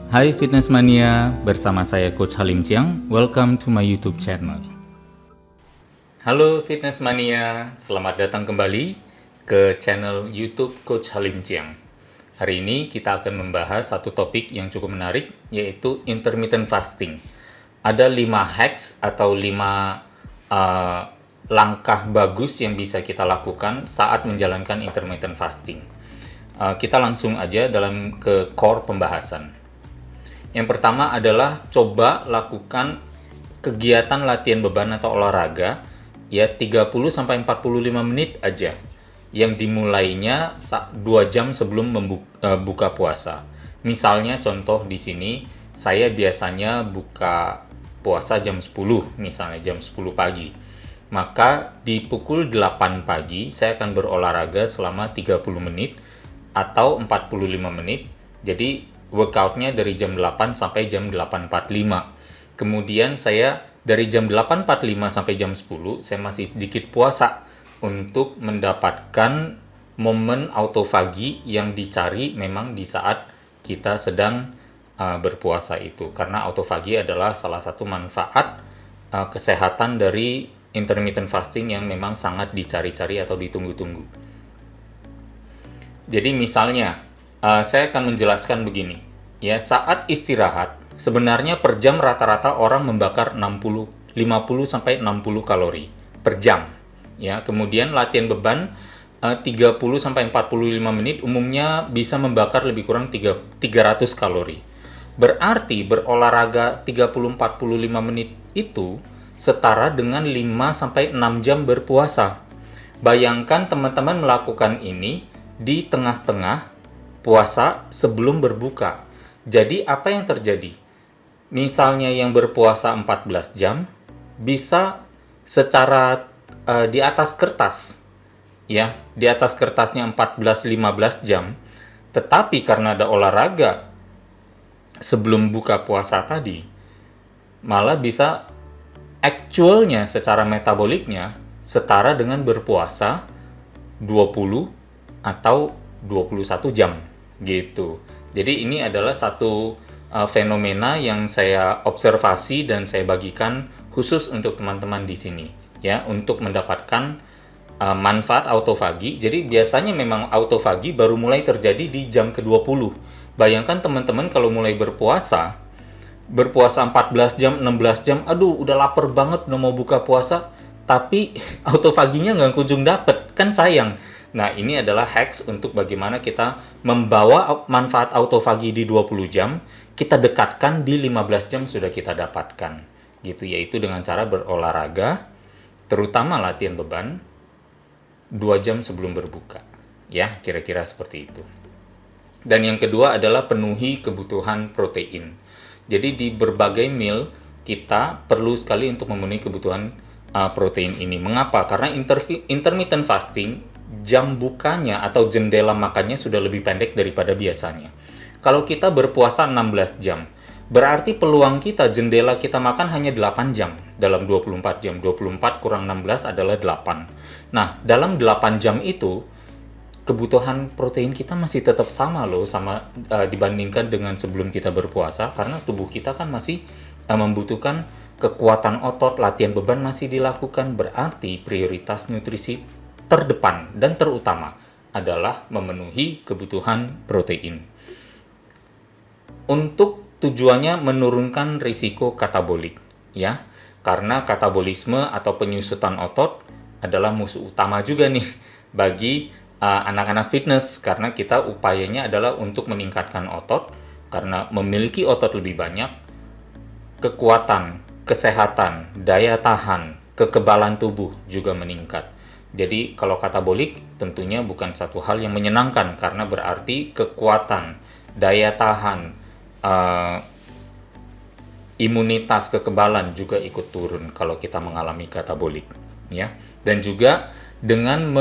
Hai Fitness Mania, bersama saya Coach Halim Chiang. Welcome to my YouTube channel. Halo Fitness Mania, selamat datang kembali ke channel YouTube Coach Halim Chiang. Hari ini kita akan membahas satu topik yang cukup menarik, yaitu intermittent fasting. Ada 5 hacks atau 5 langkah bagus yang bisa kita lakukan saat menjalankan intermittent fasting. Kita langsung aja ke core pembahasan. Yang pertama adalah coba lakukan kegiatan latihan beban atau olahraga ya 30-45 menit aja yang dimulainya 2 jam sebelum buka puasa. Misalnya contoh di sini saya biasanya buka puasa jam 10, misalnya jam 10 pagi. Maka di pukul 8 pagi saya akan berolahraga selama 30 menit atau 45 menit. Jadi workoutnya dari jam 8 sampai jam 8.45. Kemudian saya dari jam 8.45 sampai jam 10, saya masih sedikit puasa untuk mendapatkan momen autofagi yang dicari memang di saat kita sedang berpuasa itu. Karena autofagi adalah salah satu manfaat kesehatan dari intermittent fasting yang memang sangat dicari-cari atau ditunggu-tunggu. Jadi misalnya, saya akan menjelaskan begini. Ya, saat istirahat, sebenarnya per jam rata-rata orang membakar 50 sampai 60 kalori per jam. Ya, kemudian latihan beban 30 sampai 45 menit umumnya bisa membakar lebih kurang 300 kalori. Berarti berolahraga 30-45 menit itu setara dengan 5 sampai 6 jam berpuasa. Bayangkan teman-teman melakukan ini di tengah-tengah puasa sebelum berbuka. Jadi apa yang terjadi? Misalnya yang berpuasa 14 jam bisa secara di atas kertas ya, di atas kertasnya 14-15 jam. Tetapi karena ada olahraga sebelum buka puasa tadi, malah bisa actualnya secara metaboliknya setara dengan berpuasa 20 atau 21 jam gitu. Jadi ini adalah satu fenomena yang saya observasi dan saya bagikan khusus untuk teman-teman di sini ya, untuk mendapatkan manfaat autofagi. Jadi biasanya memang autofagi baru mulai terjadi di jam ke-20. Bayangkan teman-teman kalau mulai berpuasa 14 jam, 16 jam, aduh udah lapar banget, udah mau buka puasa, tapi autofaginya nggak kunjung dapet, kan sayang. Nah, ini adalah hacks untuk bagaimana kita membawa manfaat autofagi di 20 jam, kita dekatkan di 15 jam sudah kita dapatkan. Gitu, yaitu dengan cara berolahraga, terutama latihan beban, 2 jam sebelum berbuka. Ya, kira-kira seperti itu. Dan yang kedua adalah penuhi kebutuhan protein. Jadi di berbagai meal, kita perlu sekali untuk memenuhi kebutuhan protein ini. Mengapa? Karena intermittent fasting, jam bukanya atau jendela makannya sudah lebih pendek daripada biasanya. Kalau kita berpuasa 16 jam, berarti peluang kita, jendela kita makan hanya 8 jam dalam 24 jam. 24 kurang 16 adalah 8. Nah, dalam 8 jam itu, kebutuhan protein kita masih tetap sama loh, sama dibandingkan dengan sebelum kita berpuasa, karena tubuh kita kan masih membutuhkan kekuatan otot, latihan beban masih dilakukan, berarti prioritas nutrisi terdepan dan terutama adalah memenuhi kebutuhan protein. Untuk tujuannya menurunkan risiko katabolik, ya. Karena katabolisme atau penyusutan otot adalah musuh utama juga nih bagi anak-anak fitness, karena kita upayanya adalah untuk meningkatkan otot, karena memiliki otot lebih banyak, kekuatan, kesehatan, daya tahan, kekebalan tubuh juga meningkat. Jadi kalau katabolik tentunya bukan satu hal yang menyenangkan, karena berarti kekuatan, daya tahan, imunitas, kekebalan juga ikut turun kalau kita mengalami katabolik, ya. Dan juga dengan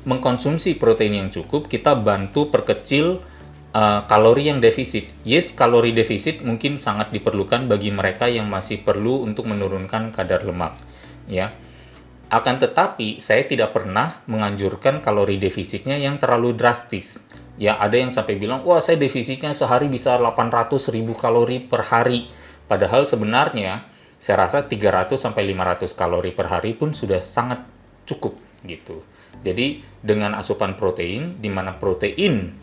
mengkonsumsi protein yang cukup, kita bantu perkecil kalori yang defisit. Yes, kalori defisit mungkin sangat diperlukan bagi mereka yang masih perlu untuk menurunkan kadar lemak, ya. Akan tetapi, saya tidak pernah menganjurkan kalori defisitnya yang terlalu drastis. Ya, ada yang sampai bilang, wah saya defisitnya sehari bisa 800.000 kalori per hari. Padahal sebenarnya saya rasa 300 sampai 500 kalori per hari pun sudah sangat cukup gitu. Jadi dengan asupan protein, di mana protein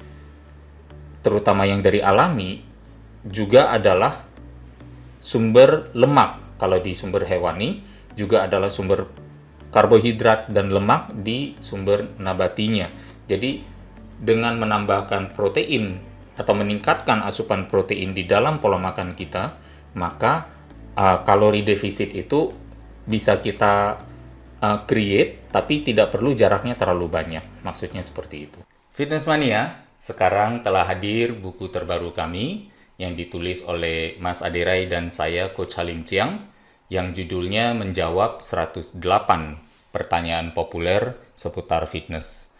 terutama yang dari alami juga adalah sumber lemak kalau di sumber hewani, juga adalah sumber karbohidrat dan lemak di sumber nabatinya. Jadi dengan menambahkan protein atau meningkatkan asupan protein di dalam pola makan kita, maka kalori defisit itu bisa kita create, tapi tidak perlu jaraknya terlalu banyak. Maksudnya seperti itu. Fitness Mania, sekarang telah hadir buku terbaru kami yang ditulis oleh Mas Aderai dan saya, Coach Halim Chiang, yang judulnya menjawab 108 pertanyaan populer seputar fitness.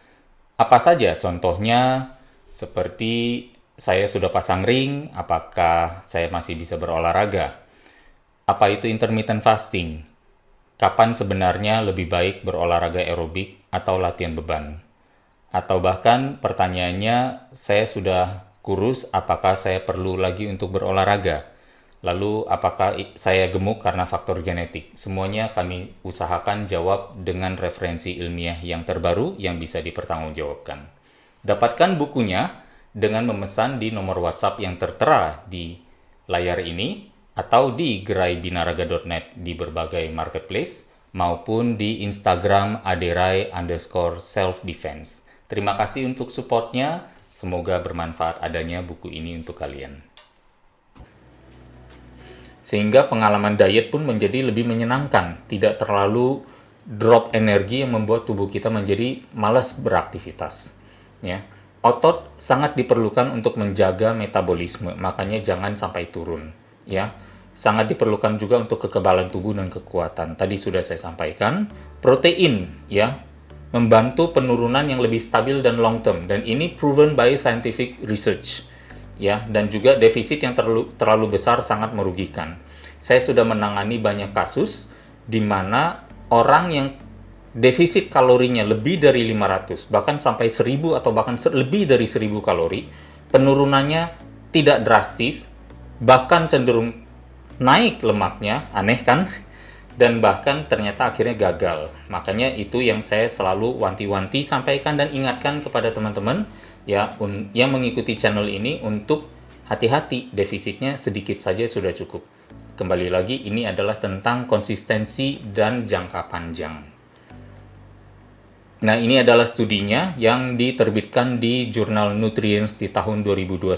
Apa saja contohnya? Seperti saya sudah pasang ring, apakah saya masih bisa berolahraga? Apa itu intermittent fasting? Kapan sebenarnya lebih baik berolahraga aerobik atau latihan beban? Atau bahkan pertanyaannya, saya sudah kurus, apakah saya perlu lagi untuk berolahraga? Lalu apakah saya gemuk karena faktor genetik? Semuanya kami usahakan jawab dengan referensi ilmiah yang terbaru yang bisa dipertanggungjawabkan. Dapatkan bukunya dengan memesan di nomor WhatsApp yang tertera di layar ini atau di geraibinaraga.net di berbagai marketplace maupun di Instagram aderai_self-defense. Terima kasih untuk supportnya. Semoga bermanfaat adanya buku ini untuk kalian. Sehingga pengalaman diet pun menjadi lebih menyenangkan. Tidak terlalu drop energi yang membuat tubuh kita menjadi malas beraktivitas. Ya. Otot sangat diperlukan untuk menjaga metabolisme, makanya jangan sampai turun. Ya. Sangat diperlukan juga untuk kekebalan tubuh dan kekuatan. Tadi sudah saya sampaikan. Protein, ya, membantu penurunan yang lebih stabil dan long term, dan ini proven by scientific research, ya. Dan juga defisit yang terlalu besar sangat merugikan. Saya sudah menangani banyak kasus di mana orang yang defisit kalorinya lebih dari 500, bahkan sampai 1000 atau bahkan lebih dari 1000 kalori, penurunannya tidak drastis, bahkan cenderung naik lemaknya, aneh kan? Dan bahkan ternyata akhirnya gagal. Makanya itu yang saya selalu wanti-wanti sampaikan dan ingatkan kepada teman-teman ya yang mengikuti channel ini untuk hati-hati, defisitnya sedikit saja sudah cukup. Kembali lagi, ini adalah tentang konsistensi dan jangka panjang. Nah, ini adalah studinya yang diterbitkan di jurnal Nutrients di tahun 2021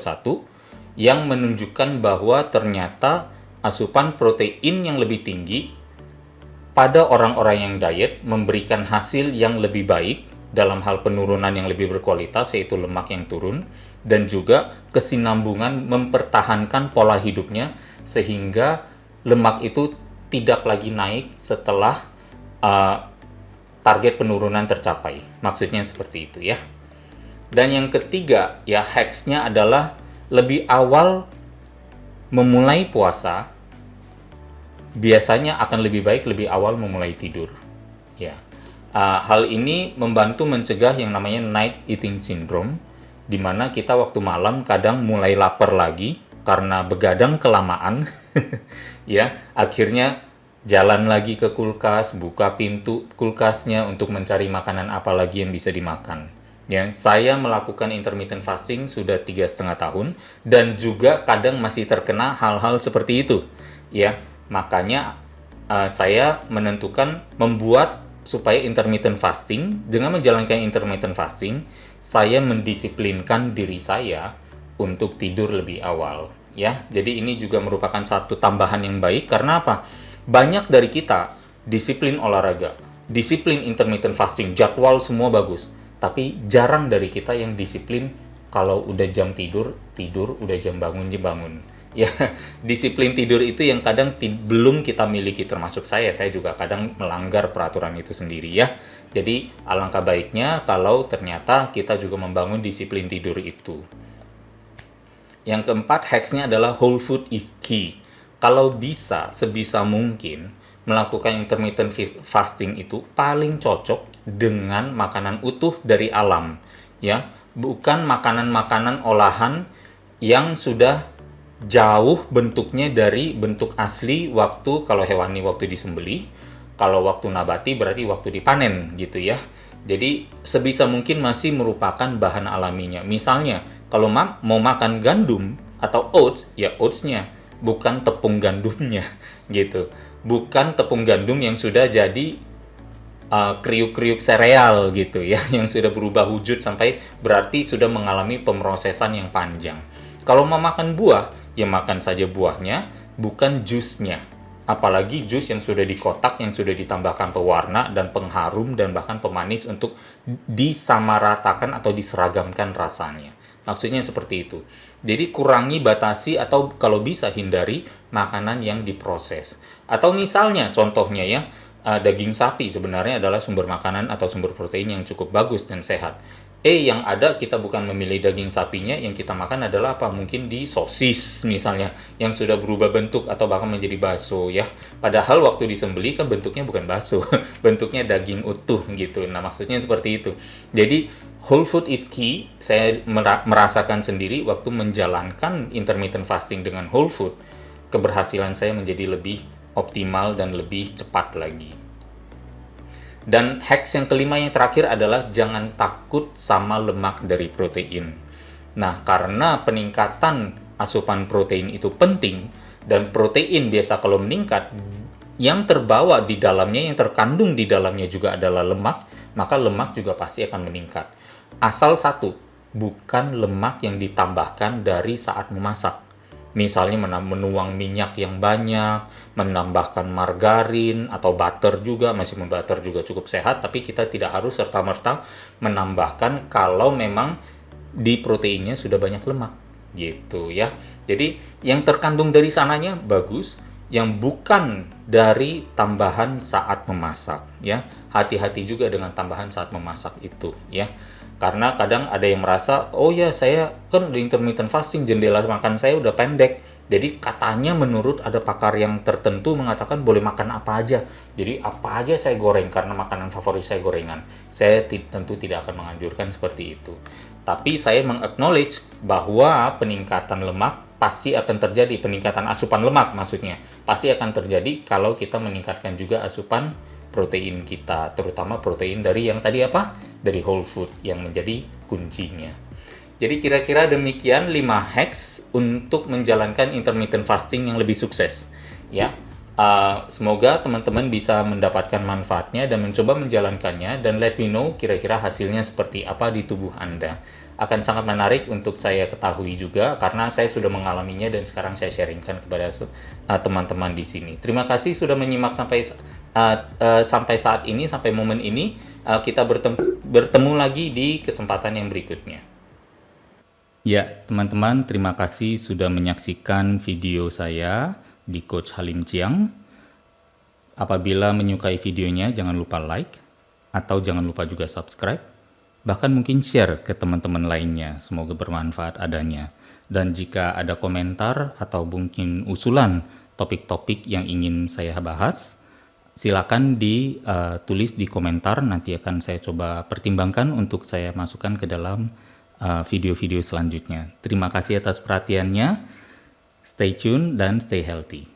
yang menunjukkan bahwa ternyata asupan protein yang lebih tinggi pada orang-orang yang diet memberikan hasil yang lebih baik dalam hal penurunan yang lebih berkualitas, yaitu lemak yang turun, dan juga kesinambungan mempertahankan pola hidupnya sehingga lemak itu tidak lagi naik setelah target penurunan tercapai. Maksudnya seperti itu ya. Dan yang ketiga ya, hacks-nya adalah lebih awal memulai puasa. Biasanya akan lebih baik lebih awal memulai tidur. Ya, hal ini membantu mencegah yang namanya night eating syndrome, di mana kita waktu malam kadang mulai lapar lagi karena begadang kelamaan. Ya, akhirnya jalan lagi ke kulkas, buka pintu kulkasnya untuk mencari makanan apa lagi yang bisa dimakan. Ya, saya melakukan intermittent fasting sudah 3,5 tahun dan juga kadang masih terkena hal-hal seperti itu. Ya, makanya saya menentukan membuat supaya intermittent fasting. Dengan menjalankan intermittent fasting, saya mendisiplinkan diri saya untuk tidur lebih awal. Ya, jadi ini juga merupakan satu tambahan yang baik. Karena apa? Banyak dari kita disiplin olahraga, disiplin intermittent fasting, jadwal semua bagus. Tapi jarang dari kita yang disiplin kalau udah jam tidur, udah jam bangun, bangun. Ya, disiplin tidur itu yang kadang belum kita miliki, termasuk saya juga kadang melanggar peraturan itu sendiri ya. Jadi alangkah baiknya kalau ternyata kita juga membangun disiplin tidur itu. Yang keempat, hacks-nya adalah whole food is key. Kalau bisa, sebisa mungkin melakukan intermittent fasting itu paling cocok dengan makanan utuh dari alam ya. bukan makanan-makanan olahan yang sudah jauh bentuknya dari bentuk asli waktu, kalau hewani waktu disembelih, kalau waktu nabati berarti waktu dipanen gitu ya. Jadi sebisa mungkin masih merupakan bahan alaminya. Misalnya kalau mau makan gandum atau oats, ya oatsnya, bukan tepung gandumnya gitu. Bukan tepung gandum yang sudah jadi kriuk-kriuk sereal gitu ya, yang sudah berubah wujud sampai berarti sudah mengalami pemrosesan yang panjang. Kalau mau makan buah, ya makan saja buahnya, bukan jusnya. Apalagi jus yang sudah dikotak, yang sudah ditambahkan pewarna dan pengharum dan bahkan pemanis untuk disamaratakan atau diseragamkan rasanya. Maksudnya seperti itu. Jadi kurangi, batasi, atau kalau bisa hindari makanan yang diproses. Atau misalnya contohnya ya, daging sapi sebenarnya adalah sumber makanan atau sumber protein yang cukup bagus dan sehat. Yang ada kita bukan memilih daging sapinya, yang kita makan adalah apa? Mungkin di sosis misalnya, yang sudah berubah bentuk atau bahkan menjadi bakso ya. Padahal waktu disembelih kan bentuknya bukan bakso, bentuknya daging utuh gitu. Nah, maksudnya seperti itu. Jadi whole food is key. Saya merasakan sendiri waktu menjalankan intermittent fasting dengan whole food, keberhasilan saya menjadi lebih optimal dan lebih cepat lagi. Dan hacks yang kelima yang terakhir adalah jangan takut sama lemak dari protein. Nah, karena peningkatan asupan protein itu penting, dan protein biasa kalau meningkat, yang terbawa di dalamnya, yang terkandung di dalamnya juga adalah lemak, maka lemak juga pasti akan meningkat. Asal satu, bukan lemak yang ditambahkan dari saat memasak. Misalnya menuang minyak yang banyak, menambahkan margarin atau butter juga, meskipun butter juga cukup sehat, tapi kita tidak harus serta-merta menambahkan kalau memang di proteinnya sudah banyak lemak, gitu ya. Jadi yang terkandung dari sananya bagus, yang bukan dari tambahan saat memasak ya. Hati-hati juga dengan tambahan saat memasak itu ya. Karena kadang ada yang merasa, oh ya saya kan di intermittent fasting, jendela makan saya udah pendek. Jadi katanya menurut ada pakar yang tertentu mengatakan boleh makan apa aja. Jadi apa aja saya goreng karena makanan favorit saya gorengan. Saya tentu tidak akan menganjurkan seperti itu. Tapi saya meng-acknowledge bahwa peningkatan lemak pasti akan terjadi, peningkatan asupan lemak maksudnya. Pasti akan terjadi kalau kita meningkatkan juga asupan protein kita, terutama protein dari yang tadi apa? Dari whole food yang menjadi kuncinya. Jadi kira-kira demikian 5 hacks untuk menjalankan intermittent fasting yang lebih sukses. Ya, semoga teman-teman bisa mendapatkan manfaatnya dan mencoba menjalankannya, dan let me know kira-kira hasilnya seperti apa di tubuh Anda. Akan sangat menarik untuk saya ketahui juga karena saya sudah mengalaminya dan sekarang saya sharingkan kepada teman-teman di sini. Terima kasih sudah menyimak sampai saat ini, sampai momen ini. Kita bertemu lagi di kesempatan yang berikutnya. Ya, teman-teman, terima kasih sudah menyaksikan video saya di Coach Halim Chiang. Apabila menyukai videonya, jangan lupa like, atau jangan lupa juga subscribe, bahkan mungkin share ke teman-teman lainnya. Semoga bermanfaat adanya. Dan jika ada komentar atau mungkin usulan topik-topik yang ingin saya bahas, silakan ditulis di komentar, nanti akan saya coba pertimbangkan untuk saya masukkan ke dalam video-video selanjutnya. Terima kasih atas perhatiannya. Stay tune dan stay healthy.